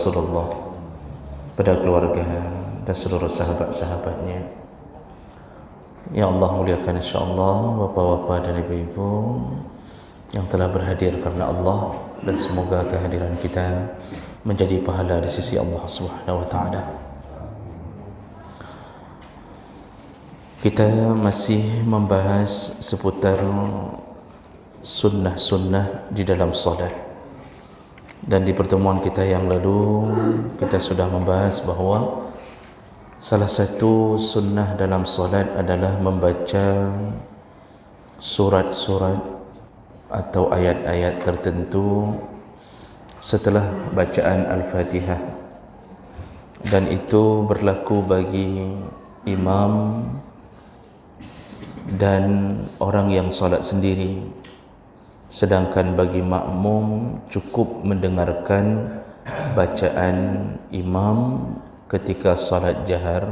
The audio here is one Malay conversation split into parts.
Rasulullah, pada keluarga dan seluruh sahabat-sahabatnya. Ya Allah, muliakan insyaAllah bapa-bapa dan ibu-ibu yang telah berhadir karena Allah, dan semoga kehadiran kita menjadi pahala di sisi Allah Subhanahu wa taala. Kita masih membahas seputar sunnah-sunnah di dalam salat. Dan di pertemuan kita yang lalu kita sudah membahas bahawa salah satu sunnah dalam salat adalah membaca surat-surat atau ayat-ayat tertentu setelah bacaan Al-Fatihah, dan itu berlaku bagi imam dan orang yang salat sendiri, sedangkan bagi makmum cukup mendengarkan bacaan imam ketika salat jahar,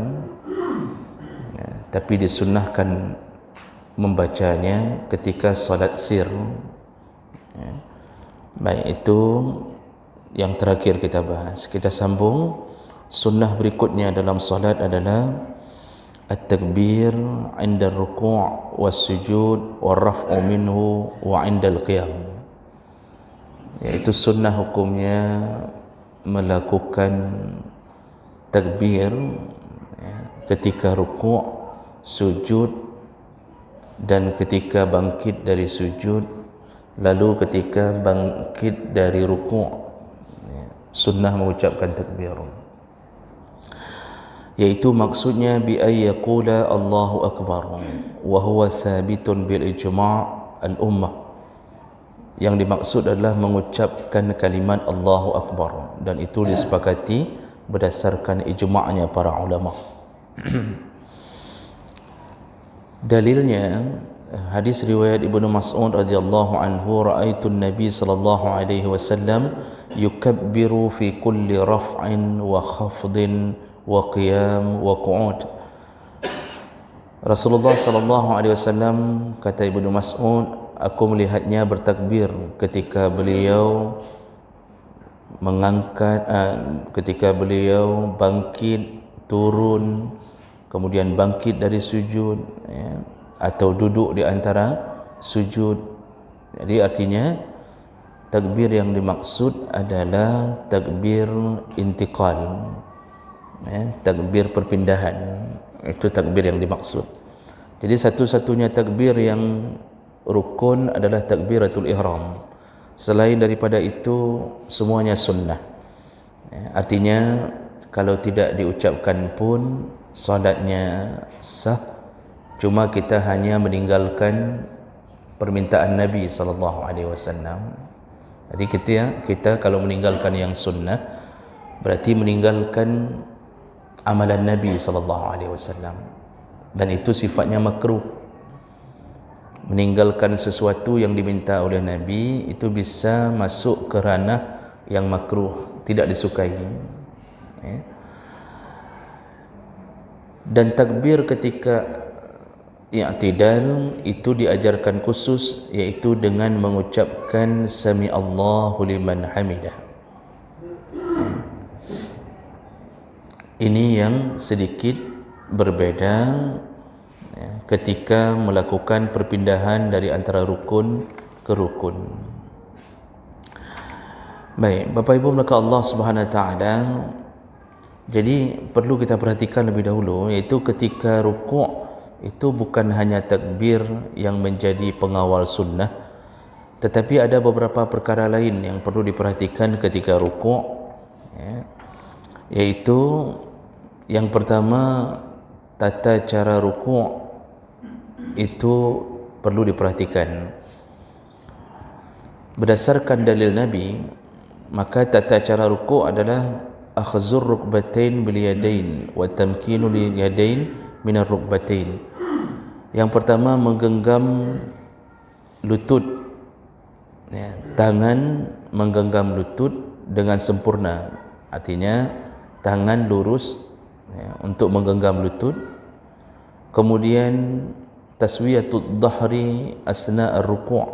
tapi disunnahkan membacanya ketika salat sir. Baik, itu yang terakhir kita bahas. Kita sambung. Sunnah berikutnya dalam salat adalah at-takbir 'inda ar-ruku' was-sujud war-raf'u minhu wa 'inda al-qiyam. Yaitu sunnah hukumnya melakukan takbir ketika ruku', sujud, dan ketika bangkit dari sujud, lalu ketika bangkit dari ruku', sunnah mengucapkan takbir. Yaitu maksudnya bi ay yaqula Allahu akbar wa huwa sabitun bil ijma' al ummah. Yang dimaksud adalah mengucapkan kalimat Allahu akbar, dan itu disepakati berdasarkan ijma'nya para ulama. Dalilnya hadis riwayat Ibnu Mas'ud radhiyallahu anhu, ra'aitu an-nabi sallallahu alaihi wasallam yukabbiru fi kulli raf'in wa khafdin wa qiyam wa qu'ud. Rasulullah sallallahu alaihi wasallam, kata Ibnu Mas'ud, aku melihatnya bertakbir ketika beliau mengangkat, ketika beliau bangkit, turun, kemudian bangkit dari sujud, atau duduk di antara sujud. Jadi artinya takbir yang dimaksud adalah takbir intiqal, takbir perpindahan. Itu takbir yang dimaksud. Jadi satu-satunya takbir yang rukun adalah takbiratul ihram. Selain daripada itu semuanya sunnah. Artinya kalau tidak diucapkan pun salatnya sah, cuma kita hanya meninggalkan permintaan Nabi sallallahu alaihi wasallam. Jadi kita kalau meninggalkan yang sunnah berarti meninggalkan amalan Nabi sallallahu alaihi wasallam, dan itu sifatnya makruh. Meninggalkan sesuatu yang diminta oleh Nabi itu bisa masuk ke ranah yang makruh, tidak disukai. Dan takbir ketika i'tidal itu diajarkan khusus, yaitu dengan mengucapkan sami Allahu liman hamidah. Ini yang sedikit berbeda ketika melakukan perpindahan dari antara rukun ke rukun. Baik, Bapak Ibu maka Allah Subhanahu wa taala, jadi perlu kita perhatikan lebih dahulu, yaitu ketika rukuk itu bukan hanya takbir yang menjadi pengawal sunnah, tetapi ada beberapa perkara lain yang perlu diperhatikan ketika rukuk, yaitu yang pertama, tata cara rukuk itu perlu diperhatikan. Berdasarkan dalil Nabi, maka tata cara rukuk adalah akhzur rukbatain bil yadain wa tamkinu lil yadain min ar-rukbatain. Yang pertama, menggenggam lutut, tangan menggenggam lutut dengan sempurna, artinya tangan lurus untuk menggenggam lutut. Kemudian taswiyatud dhahri asna ar-ruku',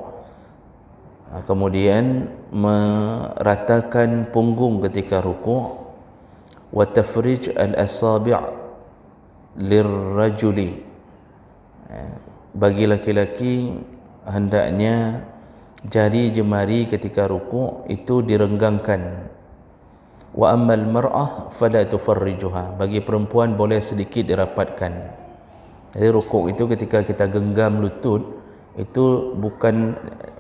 Kemudian meratakan punggung ketika rukuk. Wa tafrij al-asabi' lirrajuli, bagi laki-laki hendaknya jari jemari ketika rukuk itu direnggangkan. Wa ammal mar'ah fala tufarrijuha, bagi perempuan boleh sedikit dirapatkan. Jadi rukuk itu ketika kita genggam lutut itu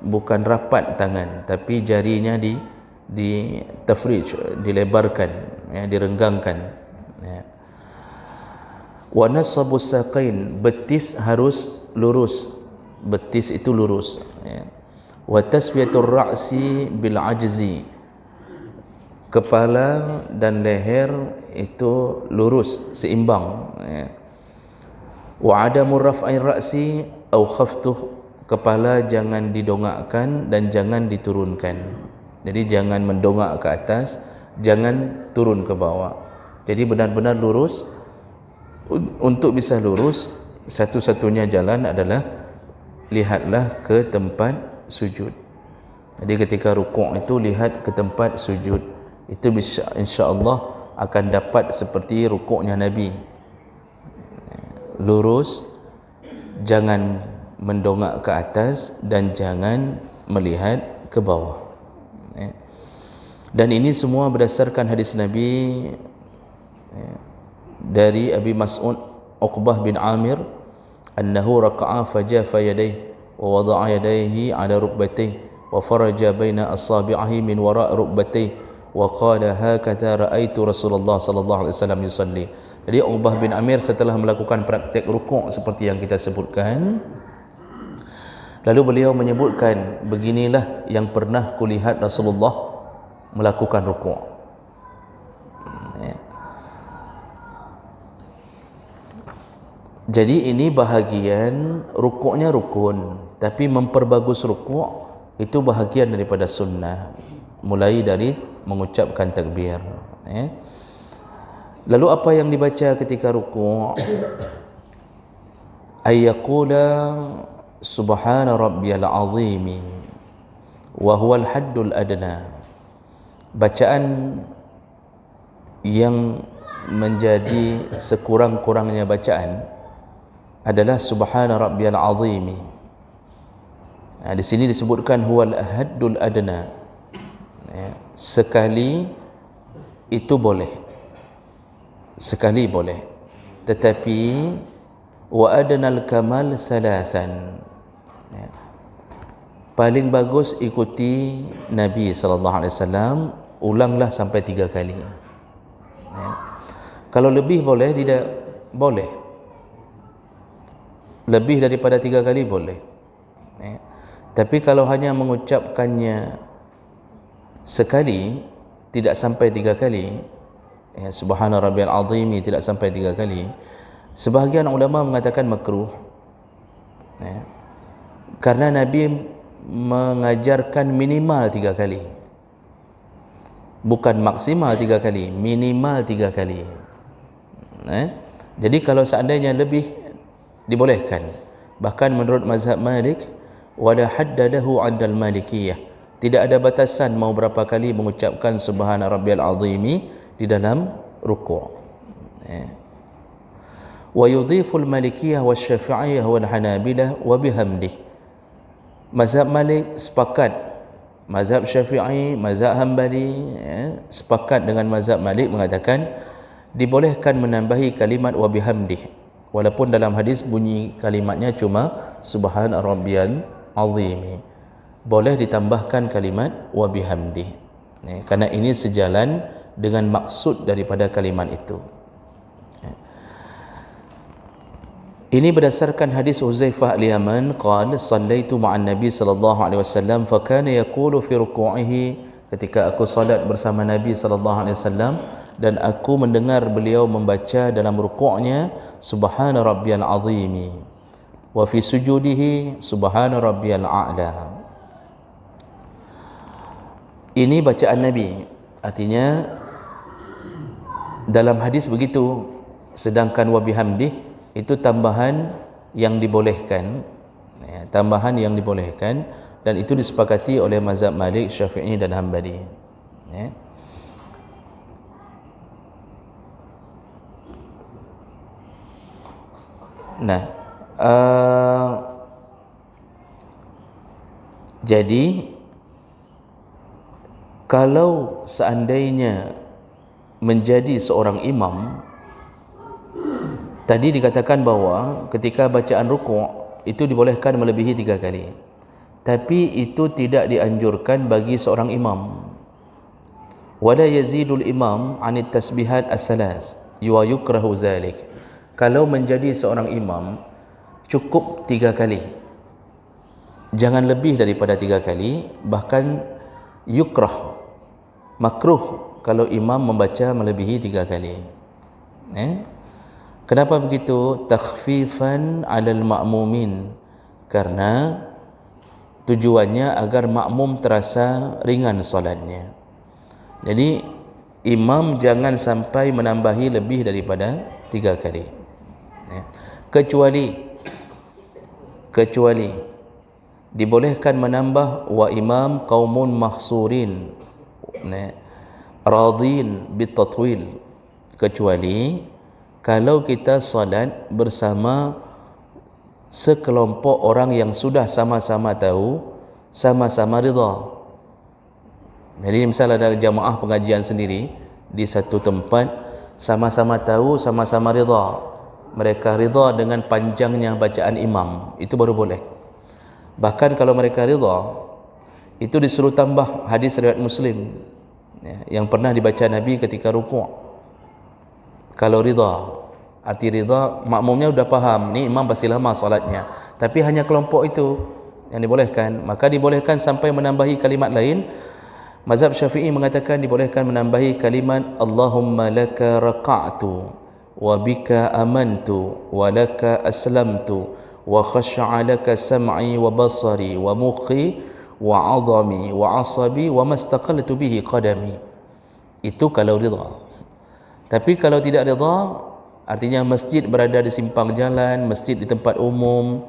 bukan rapat tangan, tapi jarinya di tafrij, dilebarkan, ya, direnggangkan, ya. Wa nasabu saqain, betis harus lurus, betis itu lurus, ya. Wa taswiyatur ra'si bil ajzi, kepala dan leher itu lurus, seimbang, ya. Wa adamu raf'ai ra'si au khaftuh, kepala jangan didongakkan dan jangan diturunkan. Jadi jangan mendongak ke atas, jangan turun ke bawah. Jadi benar-benar lurus. Untuk bisa lurus, satu-satunya jalan adalah lihatlah ke tempat sujud. Jadi ketika rukuk itu lihat ke tempat sujud. Itu insya-Allah akan dapat seperti rukuknya Nabi. Lurus, jangan mendongak ke atas dan jangan melihat ke bawah. Dan ini semua berdasarkan hadis Nabi dari Abi Mas'ud Uqbah bin Amir annahu raka'a fajafa yadayhi wa wada'a yadayhi ala rukbatayhi wa faraja baina asabi'ihi min wara' rukbatayhi wa qala hakadha ra'aitu Rasulullah sallallahu alaihi wasallam yusalli. Jadi Uqbah bin Amir setelah melakukan praktik rukuk seperti yang kita sebutkan, lalu beliau menyebutkan, beginilah yang pernah kulihat Rasulullah melakukan rukuk. Jadi ini bahagian rukuknya rukun, tapi memperbagus rukuk itu bahagian daripada sunnah, mulai dari mengucapkan takbir. Lalu apa yang dibaca ketika rukuk? Ayyaqula subhana rabbiyal azimi wa huwal haddul adna. Bacaan yang menjadi sekurang-kurangnya bacaan adalah subhana rabbiyal azimi. Di sini disebutkan huwal haddul adna. Sekali itu boleh, sekali boleh, tetapi wa adnal kamal salasan, paling bagus ikuti Nabi SAW, ulanglah sampai 3 kali. Kalau lebih boleh, tidak boleh. Lebih daripada 3 kali boleh. Tapi kalau hanya mengucapkannya sekali, tidak sampai 3 kali, subhana rabbiyal azimi tidak sampai 3 kali, sebahagian ulama mengatakan makruh, karena Nabi mengajarkan minimal 3 kali, bukan maksimal 3 kali, minimal 3 kali. Jadi kalau seandainya lebih, dibolehkan. Bahkan menurut mazhab Malik, wala hadda lahu 'indal malikiyah, tidak ada batasan mau berapa kali mengucapkan subhana rabbiyal azimi di dalam rukuk. Wa yudhiful malikiyah wasyafi'iyah wal hanabilah wa bihamdih. Mazhab Malik sepakat, mazhab Syafi'i, mazhab Hanbali sepakat dengan mazhab Malik mengatakan dibolehkan menambahi kalimat wa bihamdih, walaupun dalam hadis bunyi kalimatnya cuma subhana rabbiyal azimi, boleh ditambahkan kalimat wa bihamdih, karena ini sejalan dengan maksud daripada kalimat itu. Ini berdasarkan hadis Huzaifah al-Yaman qala sallaitu ma'an Nabi sallallahu alaihi wasallam fa kana yaqulu fi ruku'ihi, ketika aku salat bersama Nabi sallallahu alaihi wasallam dan aku mendengar beliau membaca dalam rukuknya subhana rabbiyal azimi wa fi sujudihi subhana rabbiyal a'la. Ini bacaan Nabi, artinya dalam hadis begitu, sedangkan wa bihamdih itu tambahan yang dibolehkan, tambahan yang dibolehkan. dan itu disepakati oleh mazhab Malik, Syafi'i dan Hanbali. Ya. Nah, jadi kalau seandainya menjadi seorang imam, tadi dikatakan bahawa ketika bacaan rukuk itu dibolehkan melebihi 3 kali, tapi itu tidak dianjurkan bagi seorang imam. Wala yazidul imam anit tasbihat as-salas wa yukrahu zalik. Kalau menjadi seorang imam cukup 3 kali, jangan lebih daripada 3 kali. Bahkan yukrah, makruh kalau imam membaca melebihi 3 kali. Kenapa begitu? Takhfifan 'alal ma'mumin, karena tujuannya agar makmum terasa ringan solatnya. Jadi imam jangan sampai menambahi lebih daripada 3 kali. Kecuali dibolehkan menambah wa imam qaumun mahsurin radin bitatwil, kecuali kalau kita salat bersama sekelompok orang yang sudah sama-sama tahu, sama-sama rida. Jadi misalnya ada jamaah pengajian sendiri di satu tempat, sama-sama tahu, sama-sama rida, mereka rida dengan panjangnya bacaan imam, itu baru boleh. Bahkan kalau mereka rida, itu disuruh tambah hadis riwayat Muslim yang pernah dibaca Nabi ketika rukuk. Kalau rida, arti rida, makmumnya sudah faham, ni imam pasti lama solatnya, tapi hanya kelompok itu yang dibolehkan. Maka dibolehkan sampai menambahi kalimat lain. Mazhab Syafi'i mengatakan dibolehkan menambahi kalimat Allahumma laka raqa'tu wa bika amantu wa laka aslamtu wa khasha'a laka sam'i wa basari wa mukhi wa 'azami wa 'asabi wa mastaqaltu bihi qadami. Itu kalau ridha. Tapi kalau tidak ridha, artinya masjid berada di simpang jalan, masjid di tempat umum,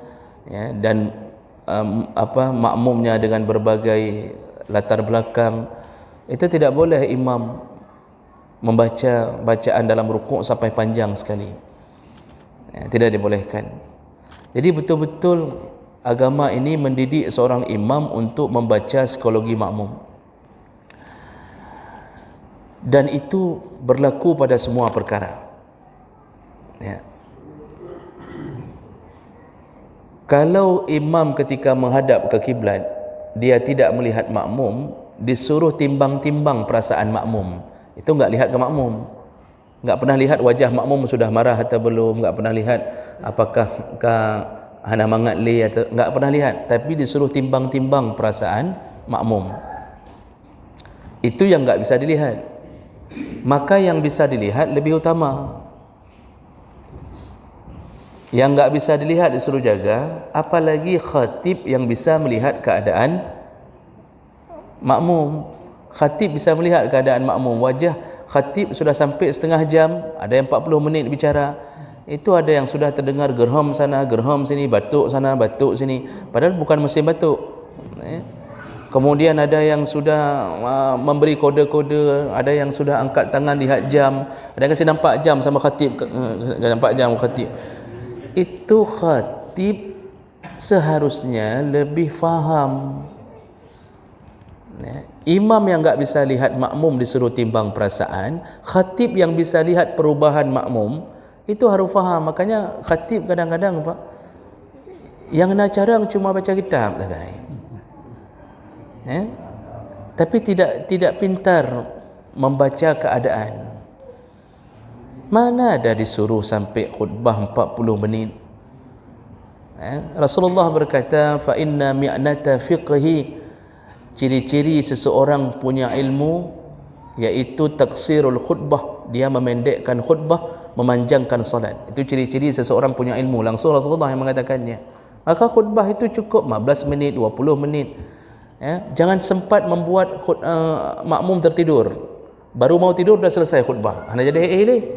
ya, dan makmumnya dengan berbagai latar belakang, itu tidak boleh imam membaca bacaan dalam rukuk sampai panjang sekali, ya, tidak dibolehkan. Jadi betul-betul agama ini mendidik seorang imam untuk membaca psikologi makmum, dan itu berlaku pada semua perkara, ya. Kalau imam ketika menghadap ke kiblat dia tidak melihat makmum, disuruh timbang-timbang perasaan makmum. Itu enggak lihat ke makmum, enggak pernah lihat wajah makmum sudah marah atau belum, enggak pernah lihat apakah hana mangat li atau enggak pernah lihat, tapi disuruh timbang-timbang perasaan makmum. Itu yang enggak bisa dilihat. Maka yang bisa dilihat lebih utama. Yang enggak bisa dilihat disuruh jaga, apalagi khatib yang bisa melihat keadaan makmum. Khatib bisa melihat keadaan makmum. Wajah khatib sudah sampai setengah jam, ada yang 40 menit bicara. Itu ada yang sudah terdengar gerham sana, gerham sini, batuk sana, batuk sini, padahal bukan musim batuk. Kemudian ada yang sudah memberi kode-kode, ada yang sudah angkat tangan lihat jam, ada yang kasi nampak jam sama khatib, nampak jam khatib. Itu khatib seharusnya lebih faham. Imam yang enggak bisa lihat makmum disuruh timbang perasaan, khatib yang bisa lihat perubahan makmum itu harus faham. Makanya khatib kadang-kadang Pak, yang nak carang cuma baca kitab dah guys, tapi tidak pintar membaca keadaan. Mana ada disuruh sampai khutbah 40 menit. Rasulullah berkata, fa inna mi'nata fiqhi, ciri-ciri seseorang punya ilmu yaitu taksirul khutbah, dia memendekkan khutbah, memanjangkan salat. Itu ciri-ciri seseorang punya ilmu. Langsung Rasulullah yang mengatakannya. Maka khutbah itu cukup 15 menit, 20 menit. Jangan sempat membuat makmum tertidur. Baru mau tidur dah selesai khutbah, hanya jadi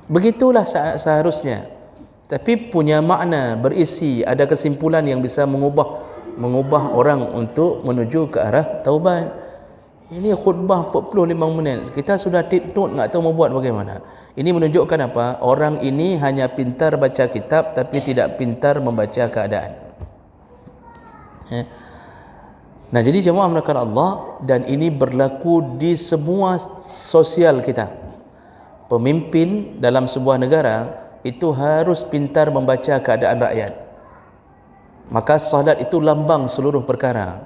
begitulah seharusnya. Tapi punya makna, berisi, ada kesimpulan yang bisa mengubah mengubah orang untuk menuju ke arah taubat. Ini khutbah 45 minit. Kita sudah take note, tak tahu mau buat bagaimana. Ini menunjukkan apa? Orang ini hanya pintar baca kitab tapi tidak pintar membaca keadaan. Nah, jadi jemaah melakukan Allah, dan ini berlaku di semua sosial kita. Pemimpin dalam sebuah negara itu harus pintar membaca keadaan rakyat. Maka salat itu lambang seluruh perkara.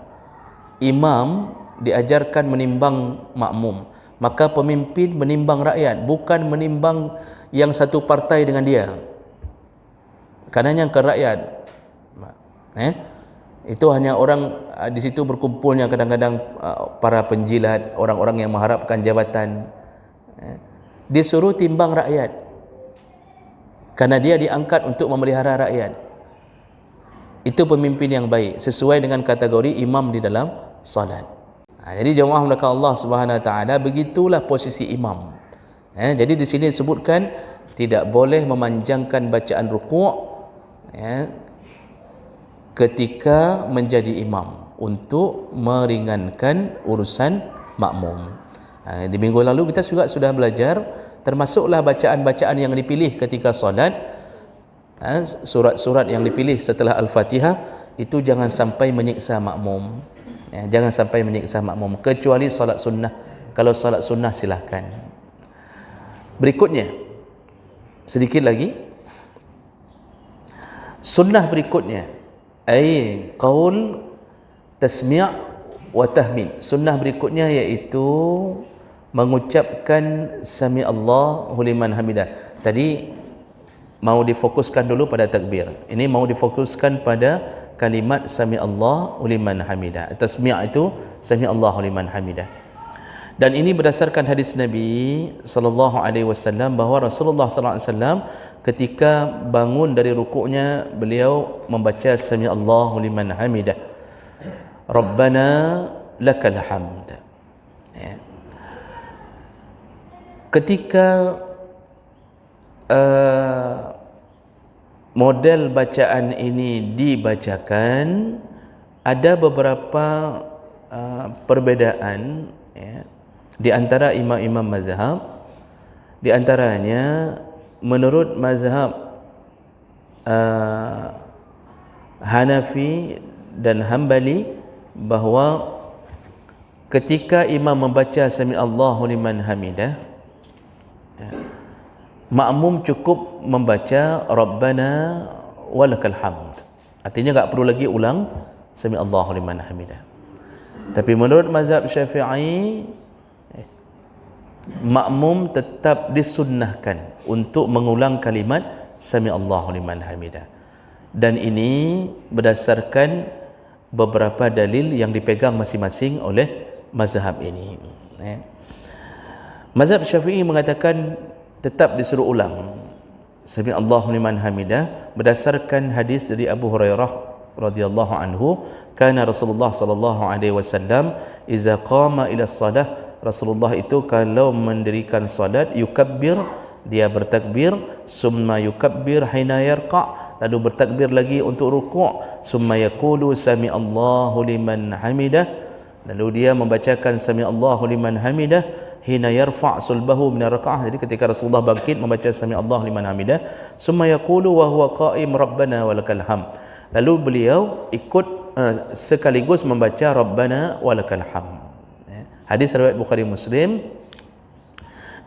Imam diajarkan menimbang makmum, maka pemimpin menimbang rakyat, bukan menimbang yang satu partai dengan dia, kerana yang ke rakyat. Itu hanya orang di situ berkumpulnya kadang-kadang para penjilat, orang-orang yang mengharapkan jabatan, disuruh timbang rakyat, kerana dia diangkat untuk memelihara rakyat. Itu pemimpin yang baik sesuai dengan kategori imam di dalam salat. Jadi jemaah melakukan Allah Subhanahu Wa Taala, begitulah posisi imam. Jadi di sini disebutkan tidak boleh memanjangkan bacaan rukuk ketika menjadi imam untuk meringankan urusan makmum. Di minggu lalu kita juga sudah belajar, termasuklah bacaan-bacaan yang dipilih ketika solat. Surat-surat yang dipilih setelah Al-Fatihah itu jangan sampai menyiksa makmum. Jangan sampai menyiksa makmum, kecuali solat sunnah. Kalau solat sunnah silahkan. Berikutnya, sedikit lagi, sunnah berikutnya qaul tasmi' wa tahmid. Sunnah berikutnya iaitu mengucapkan sami Allahu liman hamidah. Tadi mau difokuskan dulu pada takbir, ini mau difokuskan pada kalimat sami Allahu liman hamidah. Tasmi' itu sami Allahu liman hamidah. Dan ini berdasarkan hadis Nabi sallallahu alaihi wasallam bahawa Rasulullah sallallahu alaihi wasallam ketika bangun dari rukuknya, beliau membaca sami Allahu liman hamidah. Rabbana lakal hamd. Ketika model bacaan ini dibacakan, ada beberapa perbezaan di antara imam-imam mazhab. Di antaranya menurut mazhab Hanafi dan Hambali, bahawa ketika imam membaca sami Allahu liman hamidah, makmum cukup membaca Rabbana walakal hamd. Artinya tak perlu lagi ulang sami Allahu liman hamidah. Tapi menurut mazhab Syafi'i, makmum tetap disunnahkan untuk mengulang kalimat sami Allahu liman hamidah. Dan ini berdasarkan beberapa dalil yang dipegang masing-masing oleh mazhab ini. Mazhab Syafi'i mengatakan tetap disuruh ulang sami Allahu liman hamidah berdasarkan hadis dari Abu Hurairah radhiyallahu anhu, kana Rasulullah sallallahu alaihi wasallam iza qama ila shalah, Rasulullah itu kalau mendirikan salat, yukabbir, dia bertakbir, summa yukabbir hina yarqa', lalu bertakbir lagi untuk rukuk, summa yaqulu sami Allahu liman hamidah, lalu dia membacakan sami Allahu liman hamidah hina yarfa' sulbahu min raka'ah. Jadi ketika Rasulullah bangkit membaca sami Allahu liman hamidah, summa yaqulu wa huwa qa'im rabbana walakal hamd, lalu beliau ikut sekaligus membaca rabbana walakal hamd. Hadis riwayat Bukhari Muslim.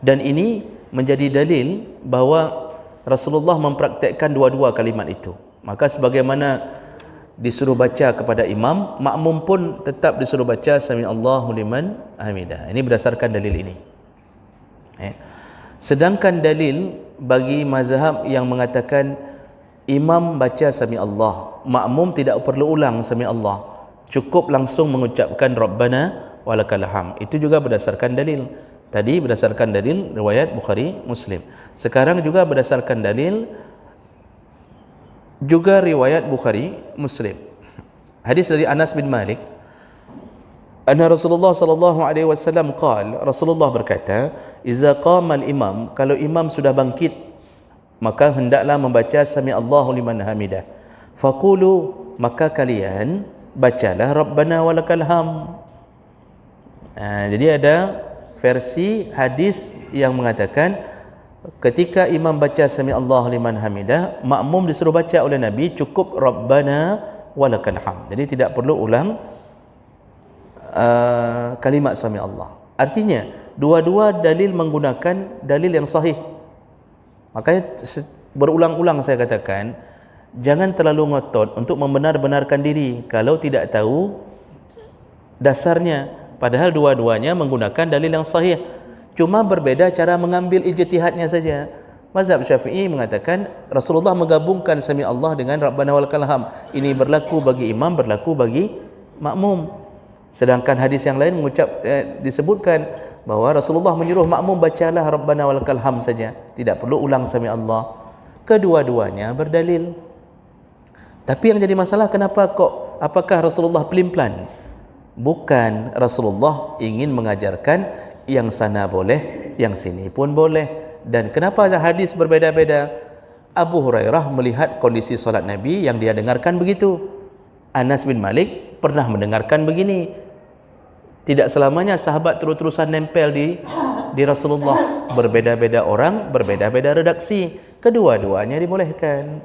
Dan ini menjadi dalil bahawa Rasulullah mempraktikkan dua-dua kalimat itu. Maka sebagaimana disuruh baca kepada imam, makmum pun tetap disuruh baca sami Allahu liman hamidah. Ini berdasarkan dalil ini. Sedangkan dalil bagi mazhab yang mengatakan imam baca sami Allah, makmum tidak perlu ulang sami Allah, cukup langsung mengucapkan Rabbana walakal hamd, itu juga berdasarkan dalil. Tadi berdasarkan dalil riwayat Bukhari Muslim, sekarang juga berdasarkan dalil juga riwayat Bukhari Muslim. Hadis dari Anas bin Malik, anna Rasulullah sallallahu alaihi wasallam qala, Rasulullah berkata, iza qama al-imam, kalau imam sudah bangkit, maka hendaklah membaca sami Allahu liman hamidah. Faqulu, maka kalian bacalah Rabbana walakal ham. Jadi ada versi hadis yang mengatakan ketika imam baca sami Allahu liman hamidah, makmum disuruh baca oleh Nabi cukup Rabbana walakal ham. Jadi tidak perlu ulang kalimat sami Allah. Artinya dua-dua dalil menggunakan dalil yang sahih. Makanya berulang-ulang saya katakan, jangan terlalu ngotot untuk membenar-benarkan diri kalau tidak tahu dasarnya, padahal dua-duanya menggunakan dalil yang sahih, cuma berbeda cara mengambil ijtihadnya saja. Mazhab Syafi'i mengatakan Rasulullah menggabungkan sami Allah dengan Rabbana walakal ham. Ini berlaku bagi imam, berlaku bagi makmum. Sedangkan hadis yang lain disebutkan bahawa Rasulullah menyuruh makmum bacalah Rabbana walakal ham saja, tidak perlu ulang sami Allah. Kedua-duanya berdalil. Tapi yang jadi masalah, apakah Rasulullah pelin-pelan? Bukan, Rasulullah ingin mengajarkan yang sana boleh, yang sini pun boleh. Dan kenapa hadis berbeda-beda? Abu Hurairah melihat kondisi solat Nabi yang dia dengarkan begitu. Anas bin Malik pernah mendengarkan begini. Tidak selamanya sahabat terus-terusan nempel di Rasulullah. Berbeda-beda orang, berbeda-beda redaksi. Kedua-duanya dibolehkan.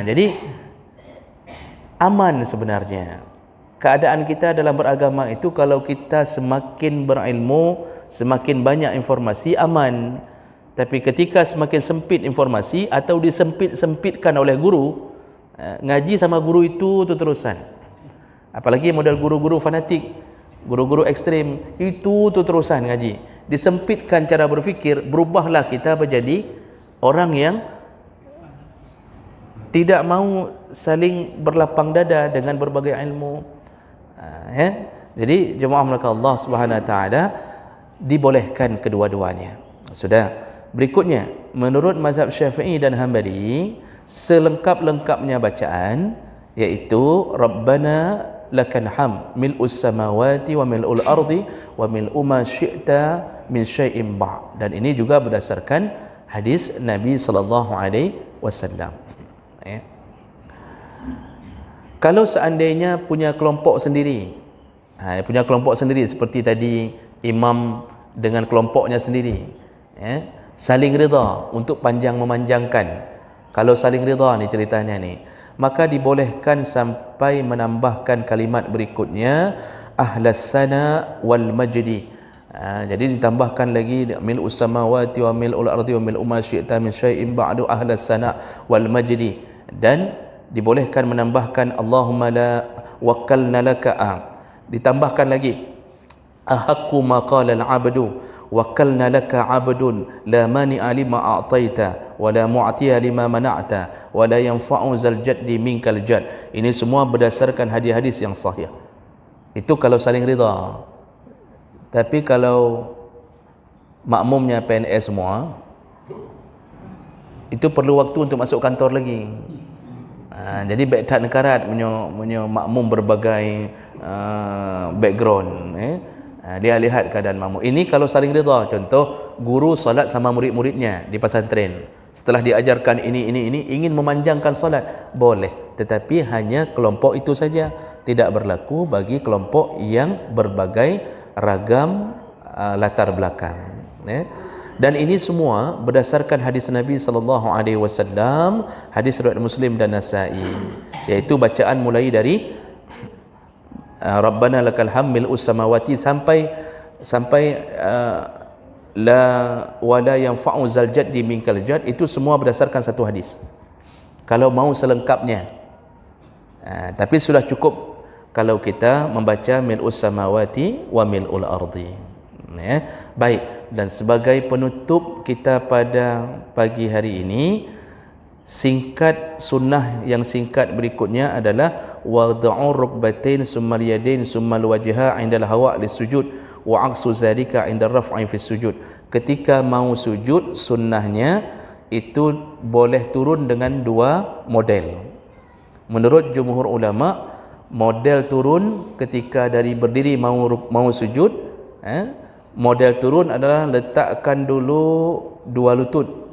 Jadi aman sebenarnya. Keadaan kita dalam beragama itu, kalau kita semakin berilmu, semakin banyak informasi, aman. Tapi ketika semakin sempit informasi atau disempit-sempitkan oleh guru, ngaji sama guru itu terusan. Apalagi model guru-guru fanatik, guru-guru ekstrim, itu terusan ngaji. Disempitkan cara berfikir, berubahlah kita menjadi orang yang tidak mau saling berlapang dada dengan berbagai ilmu. Jadi jemaah melakukan Allah Subhanahu Wa Taala, dibolehkan kedua-duanya. Sudah. Berikutnya, menurut mazhab Syafi'i dan Hambali, selengkap-lengkapnya bacaan yaitu Rabbana lakal ham mil'us samawati wa mil'ul ardi wa mil'u ma syi'ta min syai'in ba'. Dan ini juga berdasarkan hadis Nabi sallallahu alaihi wasallam. Kalau seandainya punya kelompok sendiri, seperti tadi imam dengan kelompoknya sendiri, saling rida untuk panjang memanjangkan. Kalau saling rida ni ceritanya ni, maka dibolehkan sampai menambahkan kalimat berikutnya ahlas sana wal majdi. Jadi ditambahkan lagi mil'us samawati wa mil'ul ardi wa mil'u ma syi'ta min syai'in ba'du ahlas sana wal majdi. Dan dibolehkan menambahkan Allahumma la wakkalna laka. Ditambahkan lagi ahaqqu ma qala al-'abdu wakkalna laka 'abdun la mani'a lima a'taita wa la mu'tiya lima mana'ta wa la yanfa'u zal jaddi minkal jadd. Ini semua berdasarkan hadis-hadis yang sahih. Itu kalau saling rida. Tapi kalau makmumnya PNS semua, itu perlu waktu untuk masuk kantor lagi. Jadi tak nekarat punya makmum berbagai background. Dia lihat keadaan makmum. Ini kalau saling rida. Contoh, guru solat sama murid-muridnya di pesantren. Setelah diajarkan ini, ingin memanjangkan solat, boleh. Tetapi hanya kelompok itu saja. Tidak berlaku bagi kelompok yang berbagai ragam latar belakang. Dan ini semua berdasarkan hadis Nabi sallallahu alaihi wasallam, hadis riwayat Muslim dan Nasa'i, yaitu bacaan mulai dari Rabbana lakal ham mil'us samawati sampai la wala yanfa'u zal jaddi minkal jadd. Itu semua berdasarkan satu hadis. Kalau mau selengkapnya, tapi sudah cukup kalau kita membaca mil'us samawati wa mil'ul ardi. Baik, dan sebagai penutup kita pada pagi hari ini, sunnah yang singkat berikutnya adalah wad'u rukbatain summal yadain summal wajha 'inda al-hawa' lis-sujud wa 'aksu zalika 'inda raf'i fi sujud. Ketika mau sujud, sunnahnya itu boleh turun dengan dua model. Menurut jumhur ulama, model turun ketika dari berdiri mau sujud, model turun adalah letakkan dulu dua lutut.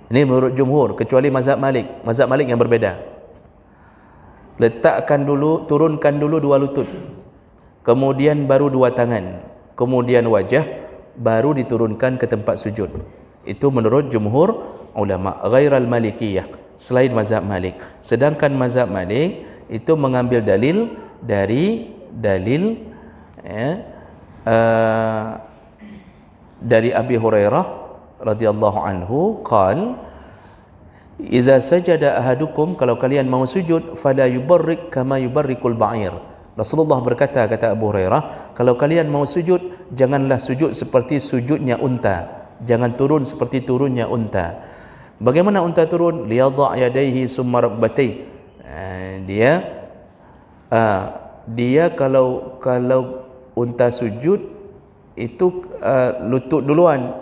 Ini menurut jumhur, kecuali mazhab Malik yang berbeza. letakkan dulu, turunkan dulu dua lutut, kemudian baru dua tangan, kemudian wajah, baru diturunkan ke tempat sujud. Itu menurut jumhur ulama, ghairal malikiyah, selain mazhab Malik. Sedangkan mazhab Malik itu mengambil dalil dari dari Abi Hurairah radhiyallahu anhu qal idza sajada ahadukum, kalau kalian mau sujud, fala yubarrik kama yubarrikul ba'ir. Rasulullah berkata, kata Abu Hurairah, kalau kalian mau sujud, janganlah sujud seperti sujudnya unta, jangan turun seperti turunnya unta. Bagaimana unta turun? Liyadha' yadayhi summa rabbatayhi. Dia kalau unta sujud itu lutut duluan,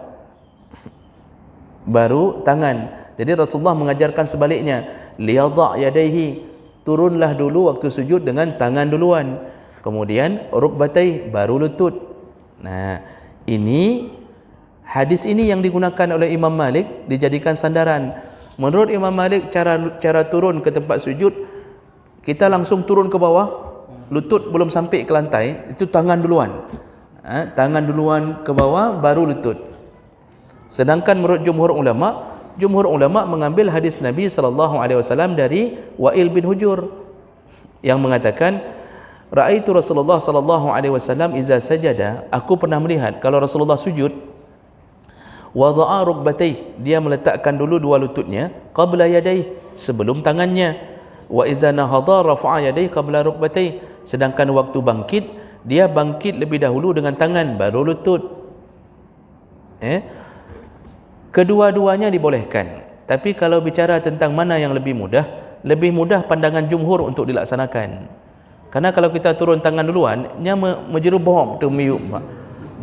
baru tangan. Jadi Rasulullah mengajarkan sebaliknya, liyadha' yadayhi, turunlah dulu waktu sujud dengan tangan duluan, kemudian rukbatai, baru lutut. Nah, ini hadis ini yang digunakan oleh Imam Malik dijadikan sandaran. Menurut Imam Malik, cara turun ke tempat sujud, kita langsung turun ke bawah, lutut belum sampai ke lantai, itu tangan duluan. Tangan duluan ke bawah, baru lutut. Sedangkan menurut jumhur ulama mengambil hadis Nabi SAW dari Wa'il bin Hujur yang mengatakan, ra'aitu Rasulullah SAW iza sajada, aku pernah melihat kalau Rasulullah sujud, wada'a rukbatayh, dia meletakkan dulu dua lututnya, qabla yadayh, sebelum tangannya, wa iza nahadha rafa'a yadayh qabla rukbatayh, sedangkan waktu bangkit, dia bangkit lebih dahulu dengan tangan, baru lutut. Kedua-duanya dibolehkan. Tapi kalau bicara tentang mana yang lebih mudah pandangan jumhur untuk dilaksanakan. Karena kalau kita turun tangan duluan, nya menjerubom demi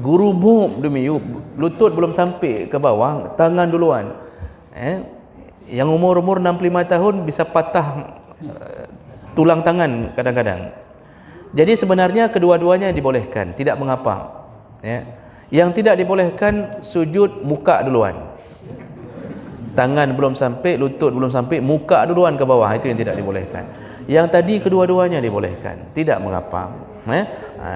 guru bom demi lutut belum sampai ke bawah, tangan duluan. Yang umur 65 tahun bisa patah tulang tangan kadang-kadang. Jadi sebenarnya kedua-duanya dibolehkan, tidak mengapa. Yang tidak dibolehkan sujud muka duluan, tangan belum sampai, lutut belum sampai, muka duluan ke bawah, itu yang tidak dibolehkan. Yang tadi kedua-duanya dibolehkan, tidak mengapa.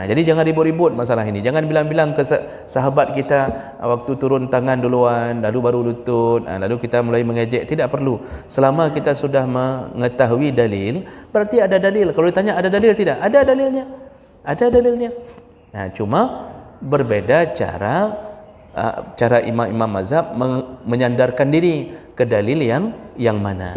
Jadi jangan ribut-ribut masalah ini. Jangan bilang-bilang ke sahabat kita waktu turun tangan duluan, lalu baru lutut, lalu kita mulai mengejek. Tidak perlu. Selama kita sudah mengetahui dalil, berarti ada dalil. Kalau ditanya ada dalil, tidak? Ada dalilnya. Ada dalilnya. Cuma berbeda cara imam-imam mazhab menyandarkan diri ke dalil yang mana.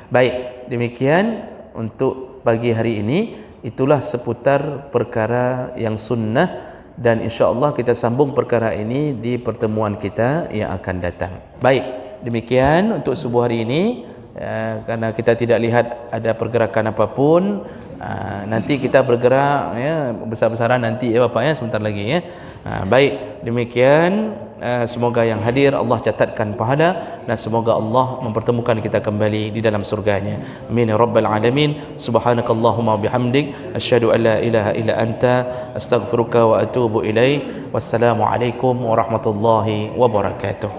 Baik, demikian untuk pagi hari ini. Itulah seputar perkara yang sunnah, dan insya-Allah kita sambung perkara ini di pertemuan kita yang akan datang. Baik, demikian untuk subuh hari ini. Karena kita tidak lihat ada pergerakan apapun, nanti kita bergerak besar-besaran nanti Bapak sebentar lagi baik, demikian. Semoga yang hadir Allah catatkan pahala, dan semoga Allah mempertemukan kita kembali di dalam surganya. Amin ya rabbal alamin. Subhanakallahumma bihamdik, asyhadu an la ilaha illa anta, astaghfiruka wa atubu ilaik. Wassalamu alaikum warahmatullahi wabarakatuh.